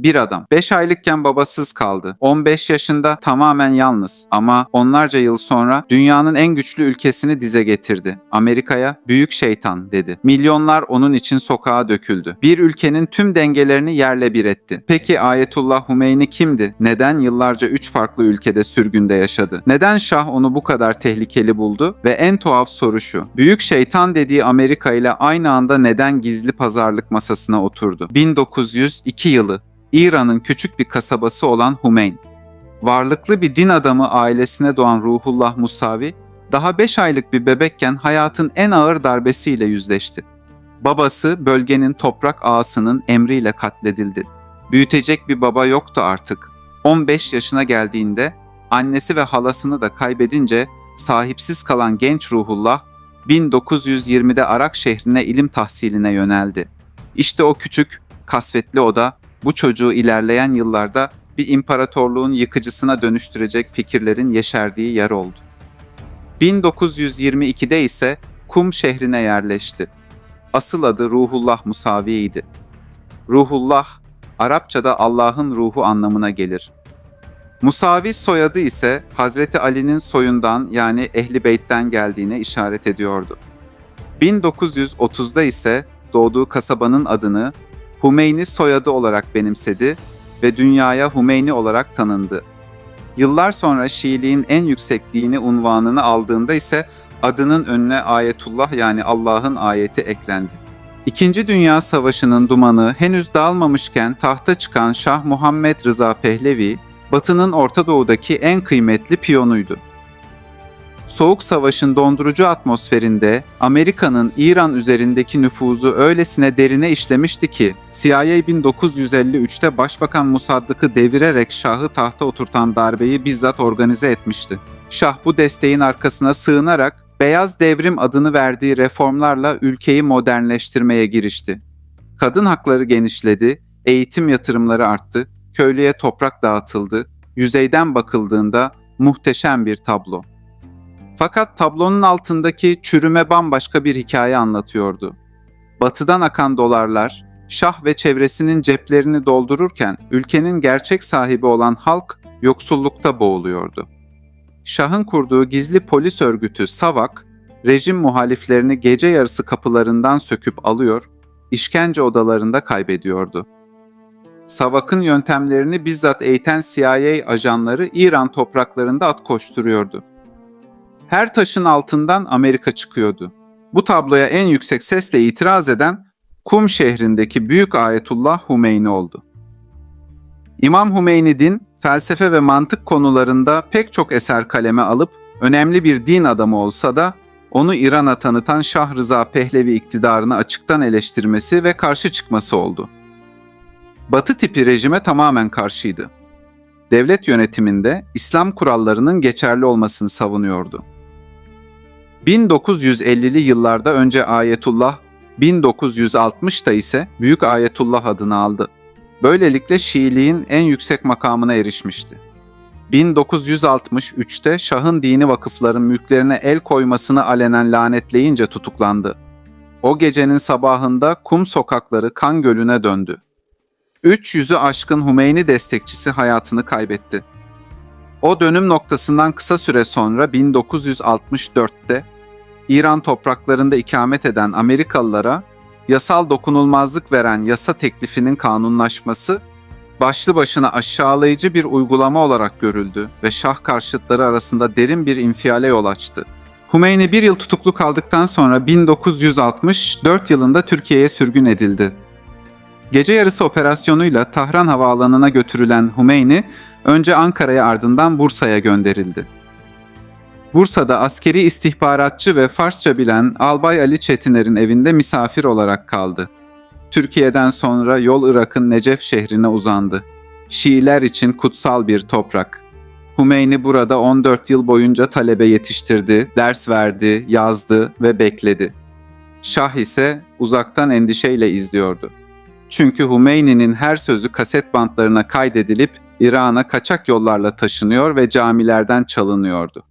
Bir adam 5 aylıkken babasız kaldı. 15 yaşında tamamen yalnız ama onlarca yıl sonra dünyanın en güçlü ülkesini dize getirdi. Amerika'ya büyük şeytan dedi. Milyonlar onun için sokağa döküldü. Bir ülkenin tüm dengelerini yerle bir etti. Peki Ayetullah Hümeyni kimdi? Neden yıllarca 3 farklı ülkede sürgünde yaşadı? Neden Şah onu bu kadar tehlikeli buldu? Ve en tuhaf soru şu: büyük şeytan dediği Amerika ile aynı anda neden gizli pazarlık masasına oturdu? 1902 yılı. İran'ın küçük bir kasabası olan Hümeyn. Varlıklı bir din adamı ailesine doğan Ruhullah Musavi, daha 5 aylık bir bebekken hayatın en ağır darbesiyle yüzleşti. Babası bölgenin toprak ağasının emriyle katledildi. Büyütecek bir baba yoktu artık. 15 yaşına geldiğinde annesi ve halasını da kaybedince sahipsiz kalan genç Ruhullah 1920'de Arak şehrine ilim tahsiline yöneldi. İşte o küçük, kasvetli oda bu çocuğu ilerleyen yıllarda bir imparatorluğun yıkıcısına dönüştürecek fikirlerin yeşerdiği yer oldu. 1922'de ise Kum şehrine yerleşti. Asıl adı Ruhullah Musavi'ydi. Ruhullah, Arapçada Allah'ın ruhu anlamına gelir. Musavi soyadı ise Hazreti Ali'nin soyundan yani Ehl-i Beyt'ten geldiğine işaret ediyordu. 1930'da ise doğduğu kasabanın adını Hümeyni soyadı olarak benimsedi ve dünyaya Hümeyni olarak tanındı. Yıllar sonra Şiiliğin en yüksek dini unvanını aldığında ise adının önüne Ayetullah yani Allah'ın ayeti eklendi. İkinci Dünya Savaşı'nın dumanı henüz dağılmamışken tahta çıkan Şah Muhammed Rıza Pehlevi, Batı'nın Orta Doğu'daki en kıymetli piyonuydu. Soğuk Savaş'ın dondurucu atmosferinde Amerika'nın İran üzerindeki nüfuzu öylesine derine işlemişti ki CIA 1953'te Başbakan Musaddık'ı devirerek Şah'ı tahta oturtan darbeyi bizzat organize etmişti. Şah bu desteğin arkasına sığınarak Beyaz Devrim adını verdiği reformlarla ülkeyi modernleştirmeye girişti. Kadın hakları genişledi, eğitim yatırımları arttı, köylüye toprak dağıtıldı. Yüzeyden bakıldığında muhteşem bir tablo. Fakat tablonun altındaki çürüme bambaşka bir hikaye anlatıyordu. Batıdan akan dolarlar, Şah ve çevresinin ceplerini doldururken ülkenin gerçek sahibi olan halk yoksullukta boğuluyordu. Şah'ın kurduğu gizli polis örgütü SAVAK, rejim muhaliflerini gece yarısı kapılarından söküp alıyor, işkence odalarında kaybediyordu. SAVAK'ın yöntemlerini bizzat eğiten CIA ajanları İran topraklarında at koşturuyordu. Her taşın altından Amerika çıkıyordu. Bu tabloya en yüksek sesle itiraz eden Kum şehrindeki büyük Ayetullah Hümeyni oldu. İmam Hümeyni din, felsefe ve mantık konularında pek çok eser kaleme alıp önemli bir din adamı olsa da onu İran'a tanıtan Şah Rıza Pehlevi iktidarını açıktan eleştirmesi ve karşı çıkması oldu. Batı tipi rejime tamamen karşıydı. Devlet yönetiminde İslam kurallarının geçerli olmasını savunuyordu. 1950'li yıllarda önce Ayetullah, 1960'da ise Büyük Ayetullah adını aldı. Böylelikle Şiiliğin en yüksek makamına erişmişti. 1963'te Şah'ın dini vakıfların mülklerine el koymasını alenen lanetleyince tutuklandı. O gecenin sabahında Kum sokakları kan gölüne döndü. 300'ü aşkın Hümeyni destekçisi hayatını kaybetti. O dönüm noktasından kısa süre sonra 1964'te İran topraklarında ikamet eden Amerikalılara yasal dokunulmazlık veren yasa teklifinin kanunlaşması başlı başına aşağılayıcı bir uygulama olarak görüldü ve Şah karşıtları arasında derin bir infiale yol açtı. Hümeyni bir yıl tutuklu kaldıktan sonra 1964 yılında Türkiye'ye sürgün edildi. Gece yarısı operasyonuyla Tahran Havaalanı'na götürülen Hümeyni, önce Ankara'ya ardından Bursa'ya gönderildi. Bursa'da askeri istihbaratçı ve Farsça bilen Albay Ali Çetiner'in evinde misafir olarak kaldı. Türkiye'den sonra yol Irak'ın Necef şehrine uzandı. Şiiler için kutsal bir toprak. Hümeyni burada 14 yıl boyunca talebe yetiştirdi, ders verdi, yazdı ve bekledi. Şah ise uzaktan endişeyle izliyordu. Çünkü Hümeyni'nin her sözü kaset bantlarına kaydedilip İran'a kaçak yollarla taşınıyor ve camilerden çalınıyordu.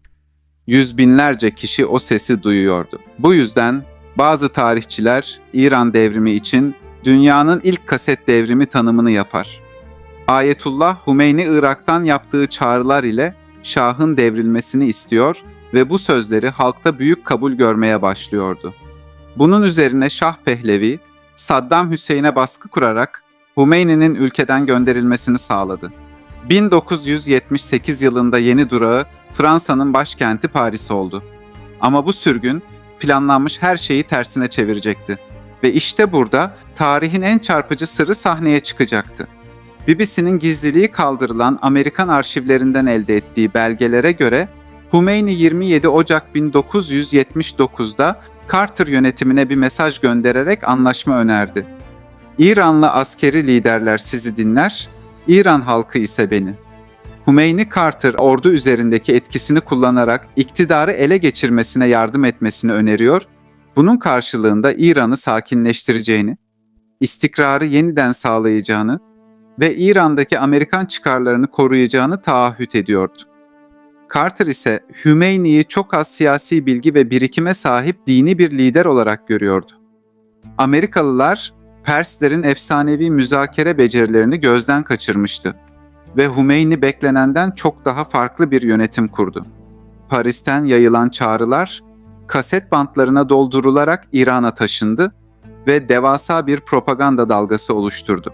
Yüz binlerce kişi o sesi duyuyordu. Bu yüzden bazı tarihçiler İran devrimi için dünyanın ilk kaset devrimi tanımını yapar. Ayetullah Hümeyni Irak'tan yaptığı çağrılar ile Şah'ın devrilmesini istiyor ve bu sözleri halkta büyük kabul görmeye başlıyordu. Bunun üzerine Şah Pehlevi, Saddam Hüseyin'e baskı kurarak Hümeyni'nin ülkeden gönderilmesini sağladı. 1978 yılında yeni durağı Fransa'nın başkenti Paris oldu. Ama bu sürgün planlanmış her şeyi tersine çevirecekti. Ve işte burada tarihin en çarpıcı sırrı sahneye çıkacaktı. BBC'nin gizliliği kaldırılan Amerikan arşivlerinden elde ettiği belgelere göre Hümeyni 27 Ocak 1979'da Carter yönetimine bir mesaj göndererek anlaşma önerdi. İranlı askeri liderler sizi dinler, İran halkı ise beni. Hümeyni Carter ordu üzerindeki etkisini kullanarak iktidarı ele geçirmesine yardım etmesini öneriyor. Bunun karşılığında İran'ı sakinleştireceğini, istikrarı yeniden sağlayacağını ve İran'daki Amerikan çıkarlarını koruyacağını taahhüt ediyordu. Carter ise Hümeyni'yi çok az siyasi bilgi ve birikime sahip dini bir lider olarak görüyordu. Amerikalılar Perslerin efsanevi müzakere becerilerini gözden kaçırmıştı ve Hümeyni beklenenden çok daha farklı bir yönetim kurdu. Paris'ten yayılan çağrılar kaset bantlarına doldurularak İran'a taşındı ve devasa bir propaganda dalgası oluşturdu.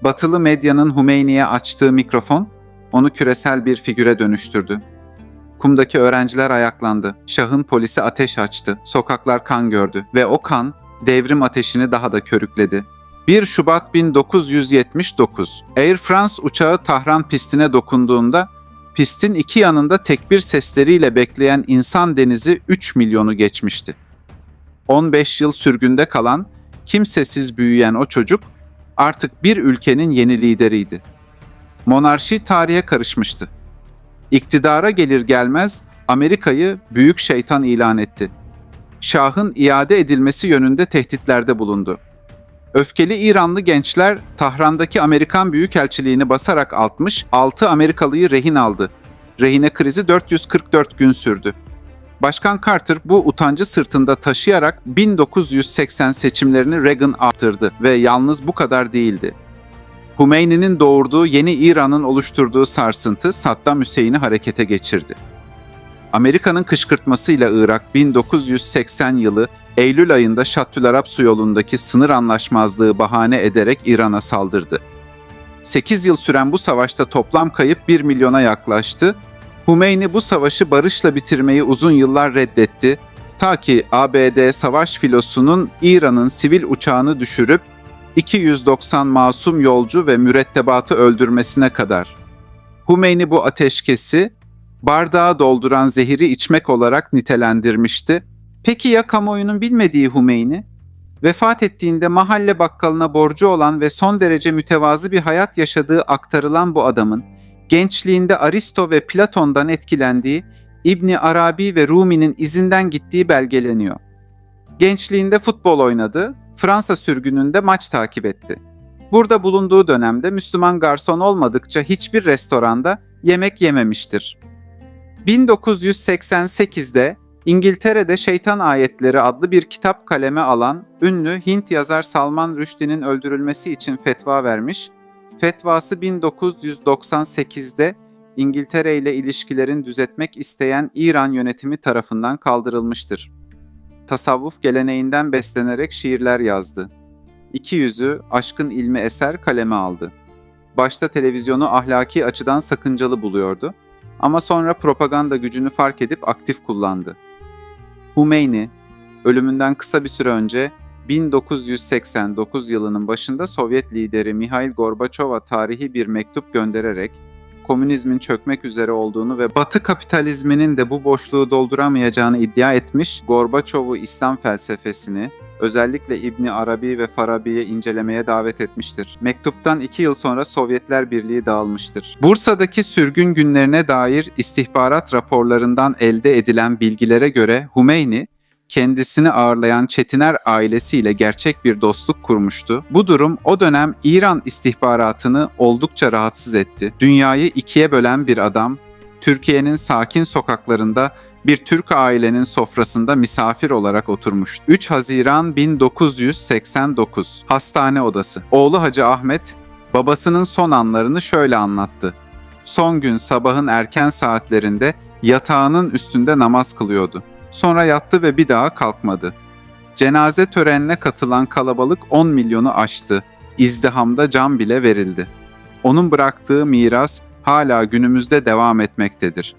Batılı medyanın Hümeyni'ye açtığı mikrofon onu küresel bir figüre dönüştürdü. Kum'daki öğrenciler ayaklandı. Şah'ın polisi ateş açtı. Sokaklar kan gördü ve o kan devrim ateşini daha da körükledi. 1 Şubat 1979, Air France uçağı Tahran pistine dokunduğunda pistin iki yanında tekbir sesleriyle bekleyen insan denizi 3 milyonu geçmişti. 15 yıl sürgünde kalan, kimsesiz büyüyen o çocuk artık bir ülkenin yeni lideriydi. Monarşi tarihe karışmıştı. İktidara gelir gelmez Amerika'yı büyük şeytan ilan etti. Şah'ın iade edilmesi yönünde tehditlerde bulundu. Öfkeli İranlı gençler Tahran'daki Amerikan Büyükelçiliğini basarak 6 Amerikalıyı rehin aldı. Rehine krizi 444 gün sürdü. Başkan Carter bu utancı sırtında taşıyarak 1980 seçimlerini Reagan attırdı ve yalnız bu kadar değildi. Hümeyni'nin doğurduğu yeni İran'ın oluşturduğu sarsıntı Saddam Hüseyin'i harekete geçirdi. Amerika'nın kışkırtmasıyla Irak 1980 yılı Eylül ayında Şattülarap Su yolundaki sınır anlaşmazlığı bahane ederek İran'a saldırdı. 8 yıl süren bu savaşta toplam kayıp 1 milyona yaklaştı. Hümeyni bu savaşı barışla bitirmeyi uzun yıllar reddetti. Ta ki ABD savaş filosunun İran'ın sivil uçağını düşürüp 290 masum yolcu ve mürettebatı öldürmesine kadar. Hümeyni bu ateşkesi bardağı dolduran zehiri içmek olarak nitelendirmişti. Peki ya kamuoyunun bilmediği Hümeyni? Vefat ettiğinde mahalle bakkalına borcu olan ve son derece mütevazı bir hayat yaşadığı aktarılan bu adamın, gençliğinde Aristo ve Platon'dan etkilendiği, İbni Arabi ve Rumi'nin izinden gittiği belgeleniyor. Gençliğinde futbol oynadı, Fransa sürgününde maç takip etti. Burada bulunduğu dönemde Müslüman garson olmadıkça hiçbir restoranda yemek yememiştir. 1988'de İngiltere'de Şeytan Ayetleri adlı bir kitap kaleme alan ünlü Hint yazar Salman Rushdie'nin öldürülmesi için fetva vermiş, fetvası 1998'de İngiltere ile ilişkilerin düzeltmek isteyen İran yönetimi tarafından kaldırılmıştır. Tasavvuf geleneğinden beslenerek şiirler yazdı. İki yüzü, aşkın ilmi eser kaleme aldı. Başta televizyonu ahlaki açıdan sakıncalı buluyordu ama sonra propaganda gücünü fark edip aktif kullandı. Hümeyni, ölümünden kısa bir süre önce 1989 yılının başında Sovyet lideri Mihail Gorbaçov'a tarihi bir mektup göndererek komünizmin çökmek üzere olduğunu ve Batı kapitalizminin de bu boşluğu dolduramayacağını iddia etmiş, Gorbaçov'u İslam felsefesini, özellikle İbni Arabi ve Farabi'yi incelemeye davet etmiştir. Mektuptan 2 yıl sonra Sovyetler Birliği dağılmıştır. Bursa'daki sürgün günlerine dair istihbarat raporlarından elde edilen bilgilere göre Hümeyni, kendisini ağırlayan Çetiner ailesiyle gerçek bir dostluk kurmuştu. Bu durum o dönem İran istihbaratını oldukça rahatsız etti. Dünyayı ikiye bölen bir adam, Türkiye'nin sakin sokaklarında bir Türk ailenin sofrasında misafir olarak oturmuştu. 3 Haziran 1989, hastane odası. Oğlu Hacı Ahmet, Babasının son anlarını şöyle anlattı. Son gün sabahın erken saatlerinde yatağının üstünde namaz kılıyordu. Sonra yattı ve bir daha kalkmadı. Cenaze törenine katılan kalabalık 10 milyonu aştı. İzdihamda can bile verildi. Onun bıraktığı miras hala günümüzde devam etmektedir.